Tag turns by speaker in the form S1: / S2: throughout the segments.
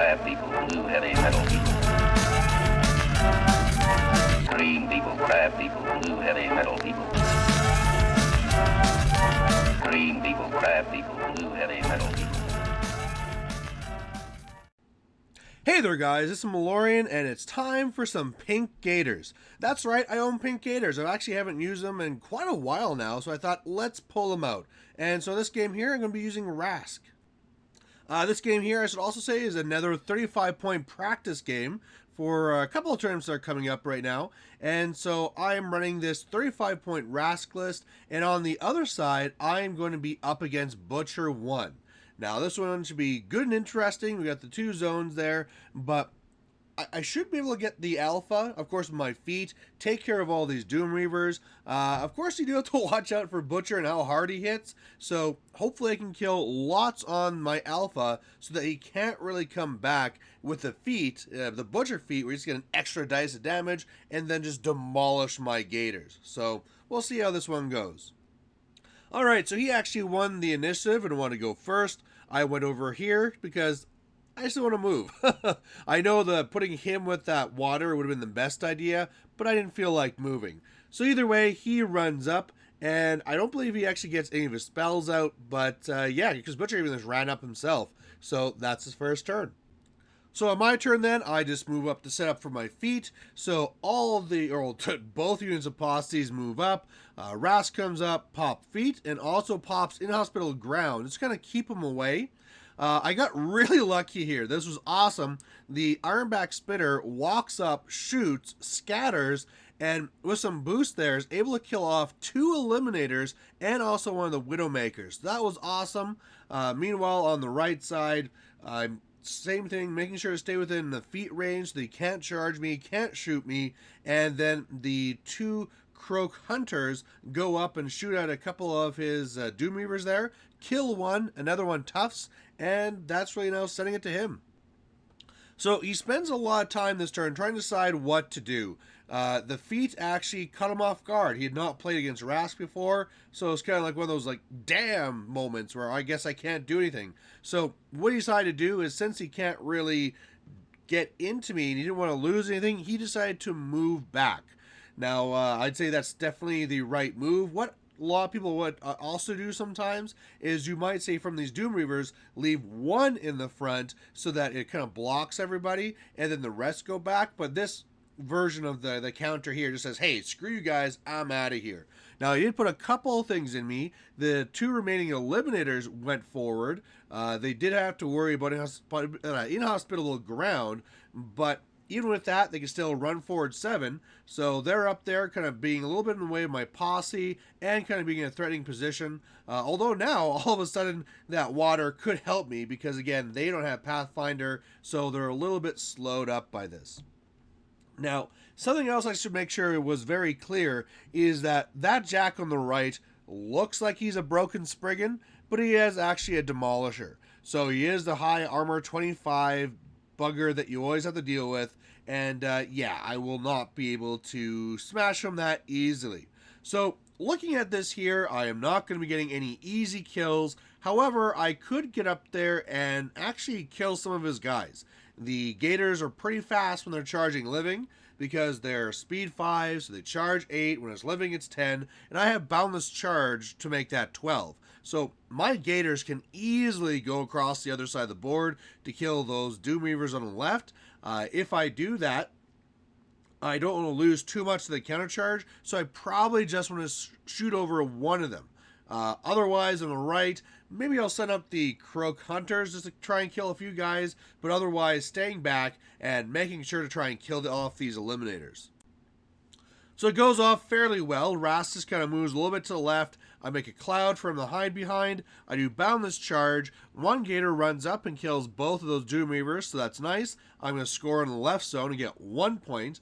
S1: crab people, blue heavy metal people. Green people, crab people, blue heavy metal people. Green people, crab people, blue heavy metal people.
S2: Hey there guys, it's Malorian and it's time for some pink gators. That's right, I own pink gators. I actually haven't used them in quite a while now, so I thought let's pull them out. And so this game here I'm going to be using Rask. This game here, I should also say, is another 35-point practice game for a couple of tournaments that are coming up right now. And so I am running this 35-point Rask list, and on the other side, I am going to be up against Butcher 1. Now, this one should be good and interesting. We got the two zones there, but I should be able to get the alpha, of course, with my feet, take care of all these Doom Reavers. Of course, you do have to watch out for Butcher and how hard he hits, so hopefully I can kill lots on my alpha so that he can't really come back with the feet, the Butcher feet, where he's get an extra dice of damage and then just demolish my gators. So we'll see how this one goes. Alright, so he actually won the initiative and wanted to go first. I went over here because I just want to move. I know that putting him with that water would have been the best idea, but I didn't feel like moving. So either way, he runs up, and I don't believe he actually gets any of his spells out, but yeah, because Butcher even just ran up himself. So that's his first turn. So on my turn then, I just move up to set up for my feet. So all of the, or both units of posses move up. Rask comes up, pop feet, and also pops inhospitable ground. Just kind of keep him away. I got really lucky here. This was awesome. The Ironback Spitter walks up, shoots, scatters, and with some boost there is able to kill off 2 Eliminators and also one of the Widowmakers. That was awesome. Meanwhile, on the right side, same thing, making sure to stay within the feet range so they can't charge me, can't shoot me, and then the 2 Croak Hunters go up and shoot at a couple of his Doom Reavers there, kill one, another one toughs, and that's really now setting it to him. So he spends a lot of time this turn trying to decide what to do. The feet actually cut him off guard. He had not played against Rask before, so it's kind of like one of those like damn moments where I guess I can't do anything. So what he decided to do is, since he can't really get into me and he didn't want to lose anything, he decided to move back. Now, I'd say that's definitely the right move. What a lot of people would also do sometimes is you might say from these Doom Reavers, leave one in the front so that it kind of blocks everybody and then the rest go back. But this version of the counter here just says, hey, screw you guys, I'm out of here. Now, he did put a couple of things in me. The 2 remaining Eliminators went forward. They did have to worry about inhospitable ground, but even with that, they can still run forward 7. So they're up there kind of being a little bit in the way of my posse and kind of being in a threatening position. Although now, all of a sudden, that water could help me because, again, they don't have Pathfinder, so they're a little bit slowed up by this. Now, something else I should make sure was very clear is that Jack on the right looks like he's a broken Spriggan, but he is actually a Demolisher. So he is the high armor 25 bugger that you always have to deal with, and yeah, I will not be able to smash him that easily. So looking at this here, I am not going to be getting any easy kills. However, I could get up there and actually kill some of his guys. The Gators are pretty fast when they're charging living because they're speed 5, so they charge 8. When it's living, it's 10, and I have boundless charge to make that 12. So my Gators can easily go across the other side of the board to kill those Doom Reavers on the left. If I do that, I don't want to lose too much of the counter charge, so I probably just want to shoot over one of them. Otherwise, on the right, maybe I'll send up the Croak Hunters just to try and kill a few guys, but otherwise staying back and making sure to try and kill off these Eliminators. So it goes off fairly well. Rask just kind of moves a little bit to the left. I make a cloud for him to hide behind. I do boundless charge. One Gator runs up and kills both of those Doom Reavers, so that's nice. I'm going to score in the left zone and get 1 point.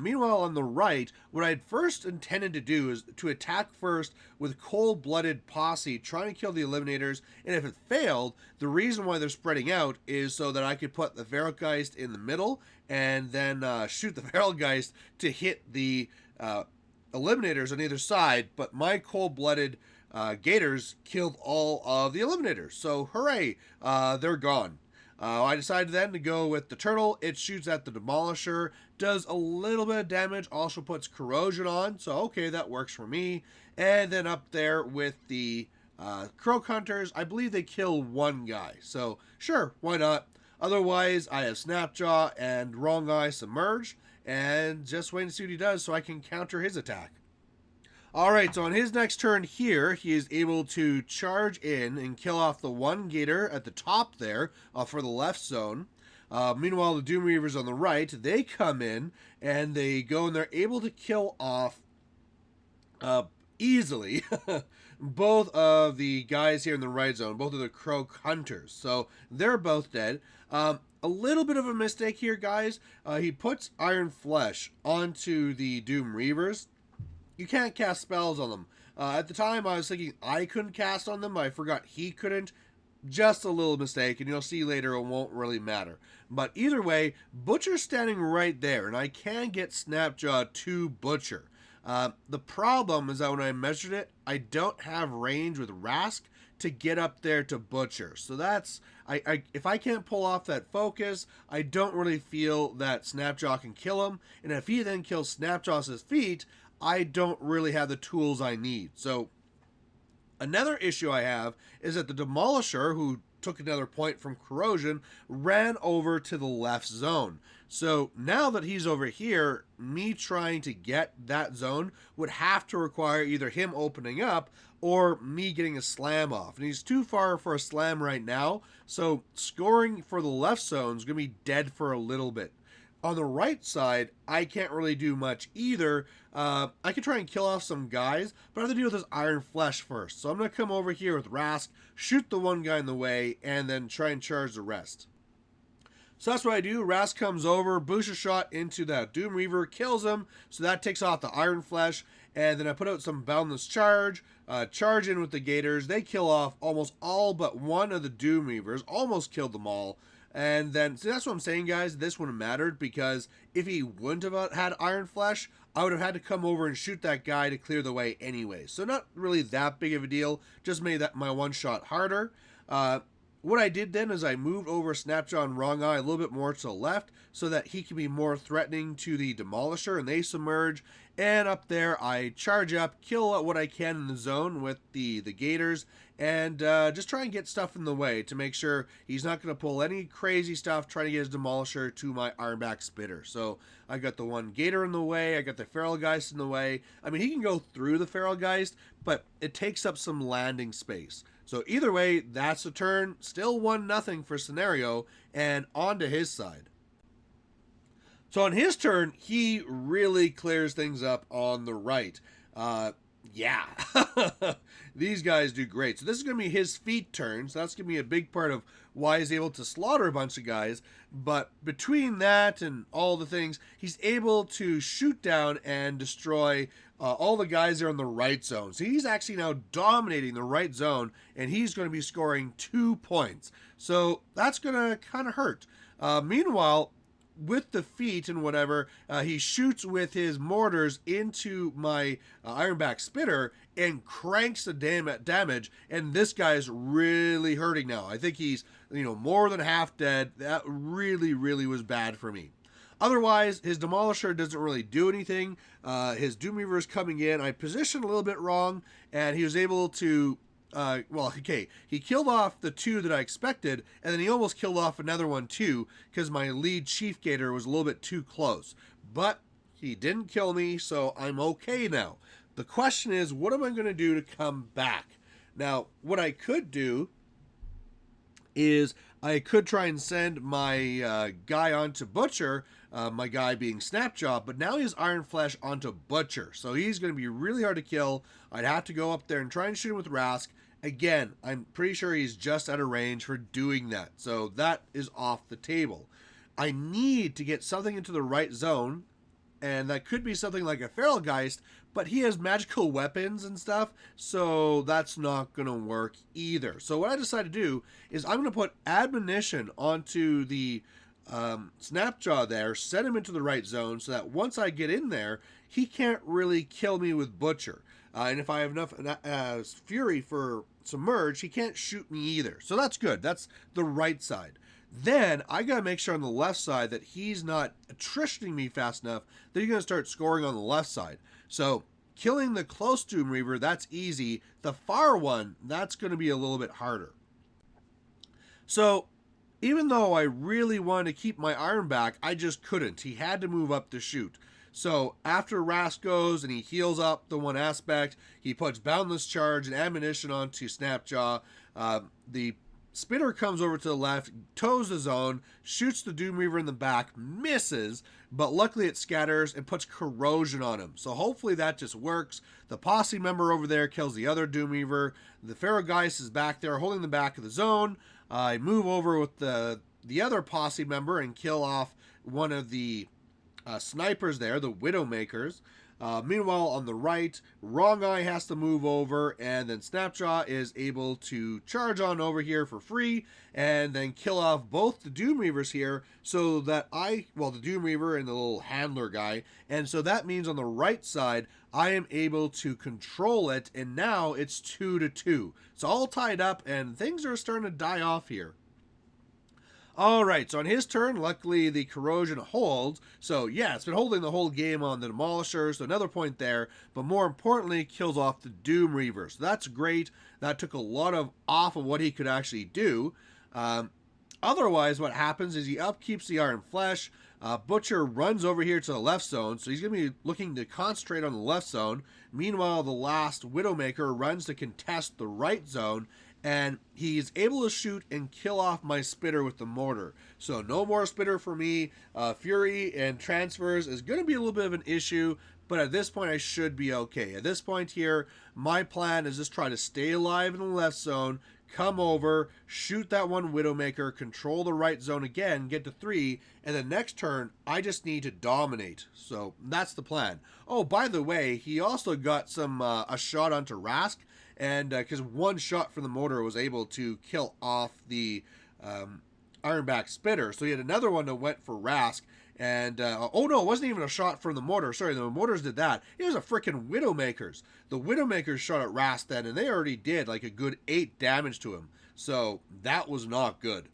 S2: Meanwhile, on the right, what I'd first intended to do is to attack first with cold-blooded posse, trying to kill the Eliminators, and if it failed, the reason why they're spreading out is so that I could put the Varelgeist in the middle and then shoot the Varelgeist to hit the Eliminators on either side, but my cold-blooded Gators killed all of the Eliminators, so hooray, they're gone. I decided then to go with the turtle. It shoots at the demolisher, does a little bit of damage, also puts corrosion on, so okay, that works for me. And then up there with the croak hunters, I believe they kill one guy, so sure, why not? Otherwise, I have Snapjaw and Wrong Eye submerged, and just wait and see what he does so I can counter his attack. Alright, so on his next turn here, he is able to charge in and kill off the one gator at the top there for the left zone. Meanwhile, the Doom Reavers on the right, they come in and they go and they're able to kill off easily both of the guys here in the right zone, both of the croak hunters. So they're both dead. A little bit of a mistake here, guys. He puts Iron Flesh onto the Doom Reavers. You can't cast spells on them. At the time, I was thinking I couldn't cast on them. I forgot he couldn't. Just a little mistake, and you'll see later it won't really matter. But either way, Butcher's standing right there, and I can get Snapjaw to Butcher. The problem is that when I measured it, I don't have range with Rask to get up there to Butcher. So that's, if I can't pull off that focus, I don't really feel that Snapjaw can kill him. And if he then kills Snapjaw's feet, I don't really have the tools I need. So another issue I have is that the Demolisher, who took another point from corrosion, ran over to the left zone. So now that he's over here, me trying to get that zone would have to require either him opening up or me getting a slam off. And he's too far for a slam right now, so scoring for the left zone is going to be dead for a little bit. On the right side, I can't really do much either. I could try and kill off some guys, but I have to deal with this Iron Flesh first. So I'm going to come over here with Rask, shoot the one guy in the way, and then try and charge the rest. So that's what I do. Rask comes over, booster shot into that Doom Reaver, kills him, so that takes off the Iron Flesh, and then I put out some Boundless Charge, charge in with the Gators. They kill off almost all but one of the Doom Reavers, almost killed them all. And then, so that's what I'm saying, guys. This wouldn't have mattered because if he wouldn't have had Iron Flesh, I would have had to come over and shoot that guy to clear the way anyway. So not really that big of a deal. Just made that my one shot harder. What I did then is I moved over Snapjaw and Wrong Eye a little bit more to the left so that he can be more threatening to the Demolisher and they submerge. And up there, I charge up, kill what I can in the zone with the Gators, and just try and get stuff in the way to make sure he's not going to pull any crazy stuff trying to get his Demolisher to my Ironback Spitter. So I got the one Gator in the way, I got the Feral Geist in the way. I mean, he can go through the Feral Geist, but it takes up some landing space. So either way, that's the turn. Still 1-0 for Scenario, and on to his side. So on his turn, he really clears things up on the right. Yeah, these guys do great. So this is going to be his feet turn. So that's going to be a big part of why he's able to slaughter a bunch of guys. But between that and all the things, he's able to shoot down and destroy all the guys there in the right zone. So he's actually now dominating the right zone, and he's going to be scoring 2 points. So that's going to kind of hurt. Meanwhile, with the feet and whatever, he shoots with his mortars into my Ironback Spitter and cranks the damage, and this guy's really hurting now. I think he's, more than half dead. That really, really was bad for me. Otherwise, his Demolisher doesn't really do anything. His Doom Reaver is coming in. I positioned a little bit wrong, and he was able to he killed off the 2 that I expected, and then he almost killed off another one too, because my lead Chief Gator was a little bit too close. But he didn't kill me, so I'm okay now. The question is, what am I going to do to come back? Now, what I could do is I could try and send my guy onto Butcher, my guy being Snapjaw, but now he has Iron Flesh onto Butcher, so he's going to be really hard to kill. I'd have to go up there and try and shoot him with Rask. Again, I'm pretty sure he's just out of range for doing that, so that is off the table. I need to get something into the right zone, and that could be something like a Feral Geist, but he has magical weapons and stuff, so that's not going to work either. So what I decided to do is I'm going to put Admonition onto the Snapjaw there, set him into the right zone, so that once I get in there, he can't really kill me with Butcher. And if I have enough Fury for Submerge, he can't shoot me either. So that's good. That's the right side. Then I gotta make sure on the left side that he's not attritioning me fast enough that he's gonna start scoring on the left side. So killing the close Doom Reaver, that's easy. The far one, that's gonna be a little bit harder. So even though I really wanted to keep my arm back, I just couldn't. He had to move up to shoot. So after Rask goes and he heals up the one aspect, he puts Boundless Charge and ammunition onto Snapjaw. The Spitter comes over to the left, toes the zone, shoots the Doom Reaver in the back, misses, but luckily it scatters and puts corrosion on him. So hopefully that just works. The posse member over there kills the other Doom Reaver. The Ferrogeist is back there holding the back of the zone. I move over with the other posse member and kill off one of the snipers there, the Widowmakers. Meanwhile, on the right, Wrong Eye has to move over, and then Snapjaw is able to charge on over here for free, and then kill off both the Doom Reavers here, so that the Doom Reaver and the little handler guy, and so that means on the right side, I am able to control it, and now it's 2-2. It's all tied up, and things are starting to die off here. Alright, so on his turn, luckily the corrosion holds. So yeah, it's been holding the whole game on the Demolisher, so another point there. But more importantly, kills off the Doom Reaver. So that's great. That took a lot off of what he could actually do. Otherwise, what happens is he upkeeps the Iron Flesh. Butcher runs over here to the left zone, so he's going to be looking to concentrate on the left zone. Meanwhile, the last Widowmaker runs to contest the right zone, and he's able to shoot and kill off my Spitter with the mortar. So no more Spitter for me. Fury and transfers is going to be a little bit of an issue, but at this point I should be okay. At this point here, my plan is just try to stay alive in the left zone, come over, shoot that one Widowmaker, control the right zone again, get to 3, and the next turn, I just need to dominate. So that's the plan. Oh, by the way, he also got a shot onto Rask, and because one shot from the mortar was able to kill off the Ironback Spitter. So he had another one that went for Rask, and oh no, it wasn't even a shot from the mortar. Sorry, the mortars did that. It was a freaking Widowmakers. The Widowmakers shot at Rask then, and they already did like a good 8 damage to him. So that was not good.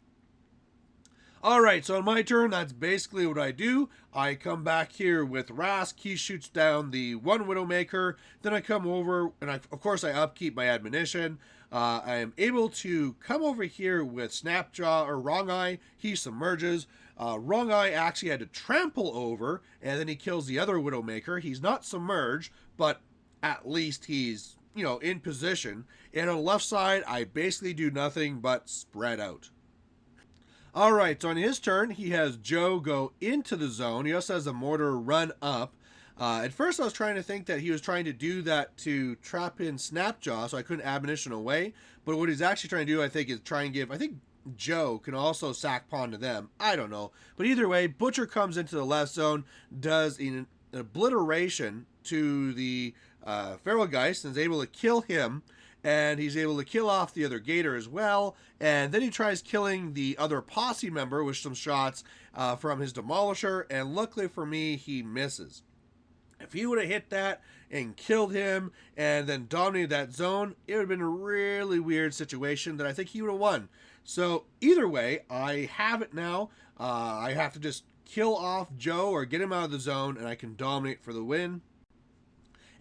S2: Alright, so on my turn, that's basically what I do. I come back here with Rask. He shoots down the one Widowmaker. Then I come over, and of course I upkeep my admonition. I am able to come over here with Snapjaw, or Wrong Eye. He submerges. Wrong Eye actually had to trample over, and then he kills the other Widowmaker. He's not submerged, but at least he's, in position. And on the left side, I basically do nothing but spread out. Alright, so on his turn, he has Joe go into the zone. He also has the mortar run up. At first I was trying to think that he was trying to do that to trap in Snapjaw, so I couldn't admonition away. But what he's actually trying to do, I think, is try and give... I think Joe can also sack pawn to them. I don't know. But either way, Butcher comes into the left zone, does an obliteration to the Ferrogeist, and is able to kill him. And he's able to kill off the other Gator as well. And then he tries killing the other posse member with some shots from his Demolisher. And luckily for me, he misses. If he would have hit that and killed him and then dominated that zone, it would have been a really weird situation that I think he would have won. So either way, I have it now. I have to just kill off Joe or get him out of the zone, and I can dominate for the win.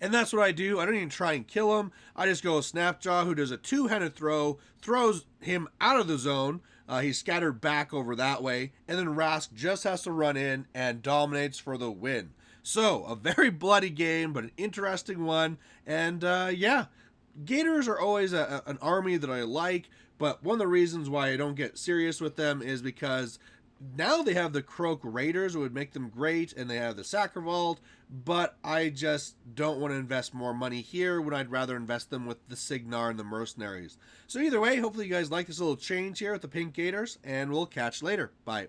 S2: And that's what I do. I don't even try and kill him. I just go with Snapjaw, who does a two-handed throw, throws him out of the zone. He's scattered back over that way. And then Rask just has to run in and dominates for the win. So, a very bloody game, but an interesting one. And yeah, Gators are always an army that I like. But one of the reasons why I don't get serious with them is because now they have the Croak Raiders, who would make them great, and they have the Sacravault, but I just don't want to invest more money here when I'd rather invest them with the Signar and the Mercenaries. So either way, hopefully you guys like this little change here with the Pink Gators, and we'll catch you later. Bye.